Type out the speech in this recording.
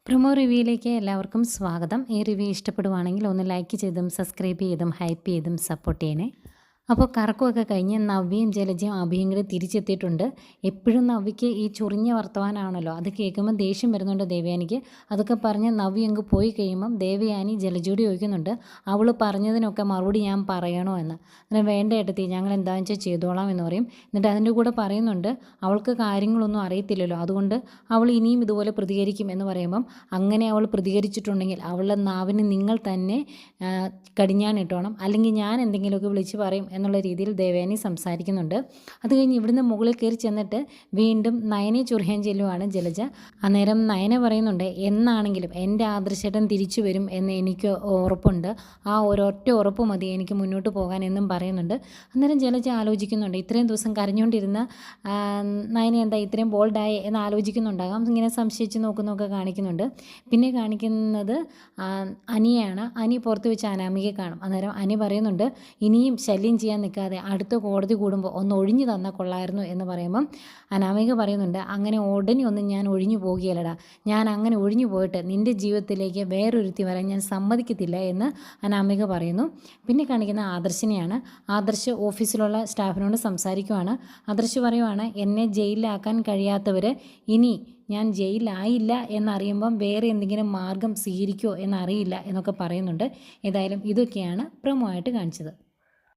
Promo റിവ്യൂയിലേക്ക് എല്ലാവർക്കും സ്വാഗതം. ഈ റിവ്യൂ ഇഷ്ടപ്പെടുവാണെങ്കിൽ ഒന്ന് ലൈക്ക് ചെയ്തും സബ്സ്ക്രൈബ് ചെയ്തും ഹൈപ്പ് ചെയ്തും സപ്പോർട്ട് ചെയ്യണേ. അപ്പോൾ കറക്കമൊക്കെ കഴിഞ്ഞ് നവ്യയും ജലജയും അഭിയും കൂടി തിരിച്ചെത്തിയിട്ടുണ്ട്. എപ്പോഴും നവ്യയ്ക്ക് ഈ ചൊറിഞ്ഞ വർത്തമാനമാണല്ലോ, അത് കേൾക്കുമ്പോൾ ദേഷ്യം വരുന്നുണ്ട് ദേവയാനിക്ക്. അതൊക്കെ പറഞ്ഞ് നവ്യ അങ്ങ് പോയി കഴിയുമ്പം ദേവയാനി ജലജയോട് ചോദിക്കുന്നുണ്ട്, അവൾ പറഞ്ഞതിനൊക്കെ മറുപടി ഞാൻ പറയണോ എന്ന്. അന്നേരം വേണ്ട ഏട്ടത്തി, ഞങ്ങൾ എന്താണെന്ന് വെച്ചാൽ ചെയ്തോളാം എന്ന് പറയും. എന്നിട്ട് അതിൻ്റെ കൂടെ പറയുന്നുണ്ട്, അവൾക്ക് കാര്യങ്ങളൊന്നും അറിയത്തില്ലല്ലോ, അതുകൊണ്ട് അവൾ ഇനിയും ഇതുപോലെ പ്രതികരിക്കും എന്ന് പറയുമ്പം, അങ്ങനെ അവൾ പ്രതികരിച്ചിട്ടുണ്ടെങ്കിൽ അവളുടെ നാവിന് നിങ്ങൾ തന്നെ കടിഞ്ഞാണിട്ടോണം, അല്ലെങ്കിൽ ഞാൻ എന്തെങ്കിലുമൊക്കെ വിളിച്ച് പറയും എന്നുള്ള രീതിയിൽ ദേവയാനി സംസാരിക്കുന്നുണ്ട്. അത് കഴിഞ്ഞ് ഇവിടുന്ന് മുകളിൽ കയറി ചെന്നിട്ട് വീണ്ടും നയനെ ചൊറിയാൻ ചെല്ലുവാണ് ജലജ. അന്നേരം നയന പറയുന്നുണ്ട്, എന്നാണെങ്കിലും എൻ്റെ ആദർശേട്ടൻ തിരിച്ചു വരും എന്ന് എനിക്ക് ഉറപ്പുണ്ട്, ആ ഒരൊറ്റ ഉറപ്പ് മതി എനിക്ക് മുന്നോട്ട് പോകാൻ എന്നും പറയുന്നുണ്ട്. അന്നേരം ജലജ ആലോചിക്കുന്നുണ്ട്, ഇത്രയും ദിവസം കരഞ്ഞുകൊണ്ടിരുന്ന നയന എന്താ ഇത്രയും ബോൾഡായി എന്ന് ആലോചിക്കുന്നുണ്ടാകാം. ഇങ്ങനെ സംശയിച്ച് നോക്കുന്നൊക്കെ കാണിക്കുന്നുണ്ട്. പിന്നെ കാണിക്കുന്നത് അനിയാണ്. അനി പുറത്ത് വെച്ച് അനാമികയെ കാണും. അന്നേരം അനി പറയുന്നുണ്ട്, ഇനിയും ശല്യം ചെയ്യാൻ നിൽക്കാതെ അടുത്ത കോടതി കൂടുമ്പോൾ ഒന്ന് ഒഴിഞ്ഞു തന്നാൽ കൊള്ളായിരുന്നു എന്ന് പറയുമ്പം അനാമിക പറയുന്നുണ്ട്, അങ്ങനെ ഉടനെ ഒന്നും ഞാൻ ഒഴിഞ്ഞു പോകുകയല്ലടാ, ഞാൻ അങ്ങനെ ഒഴിഞ്ഞു പോയിട്ട് നിൻ്റെ ജീവിതത്തിലേക്ക് വേറൊരുത്തി വരാൻ ഞാൻ സമ്മതിക്കത്തില്ല എന്ന് അനാമിക പറയുന്നു. പിന്നെ കാണിക്കുന്ന ആദർശിനെയാണ്. ആദർശ് ഓഫീസിലുള്ള സ്റ്റാഫിനോട് സംസാരിക്കുവാണ്. ആദർശ് പറയുവാണ്, എന്നെ ജയിലിലാക്കാൻ കഴിയാത്തവർ ഇനി ഞാൻ ജയിലായില്ല എന്നറിയുമ്പം വേറെ എന്തെങ്കിലും മാർഗം സ്വീകരിക്കുമോ എന്നറിയില്ല എന്നൊക്കെ പറയുന്നുണ്ട്. ഏതായാലും ഇതൊക്കെയാണ് പ്രൊമോ ആയിട്ട് കാണിച്ചത്.